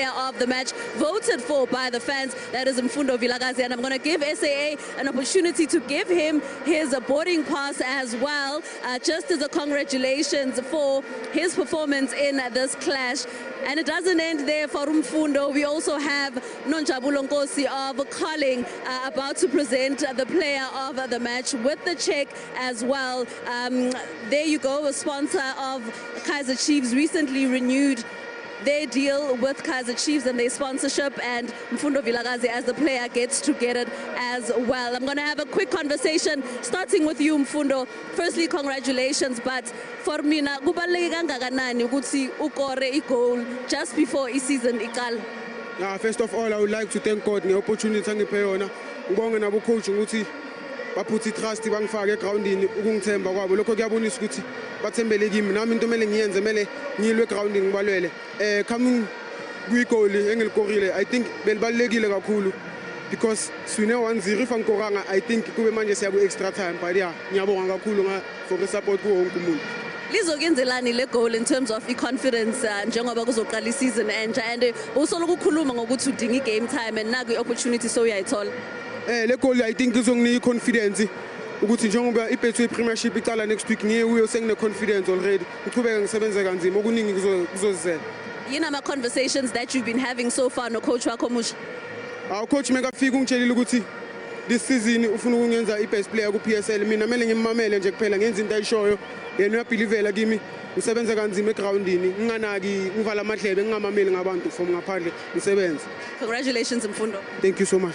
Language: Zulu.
player of the match, voted for by the fans. That is Mfundo Vilakazi, and I'm going to give SAA an opportunity to give him his boarding pass as well, just as a congratulations for his performance in this clash. And it doesn't end there for Mfundo. We also have Nonjabulo Nkosi of Calling about to present the player of the match with the check as well. There you go, a sponsor of Kaizer Chiefs recently renewed their deal with Kaizer Chiefs and their sponsorship, and Mfundo Vilakazi as the player gets to get it as well. I'm going to have a quick conversation starting with you, Mfundo. Firstly, congratulations, but for mina kubaluleke kangakanani ukuthi ukore igol just before season iqala? First of all, I would like to thank God for the opportunity ngiphe yona. Ngibonge nabo coach ukuthi baphuthi trust bangifake egroundini ukungithemba kwabo. Lokho kuyabonisa ukuthi bathembele kimi. Nami into mele ngiyenze mele ngilwe egroundini ngibalwele. Coming kwi-goal engilikorile, I think belibalekile kakhulu because swine 1-0 if angikoranga, I think kube manje siya ku extra time, but yeah, ngiyabonga kakhulu for support ku wonke umuntu. Lizokenzelani le goal in terms of confidence njengoba kuzoqala season and usoloku ukukhuluma ngokuthi udinga game time and naku opportunity so uyayithola? Le goal I think izonginika confidence ukuthi njengoba iBetway Premiership iqala next week ngiye sengine confidence already. Ngiqhubeka ngisebenze kanzima okuningi kuzozizela. Yini ama conversations that you've been having so far no coach wakho musha? Coach mekafika ungitshelile ukuthi this season ufuna ukungenza i-best player ku-PSL. Mina mele ngimamele nje kuphela ngenza into ayishoyo. Yena uyabelivela kimi, usebenza kanzima egroundini, nginganaki ngivala amadlebe ngingamameli ngabantu from ngaphandle ngisebenza. Congratulations Mfundo. Thank you so much.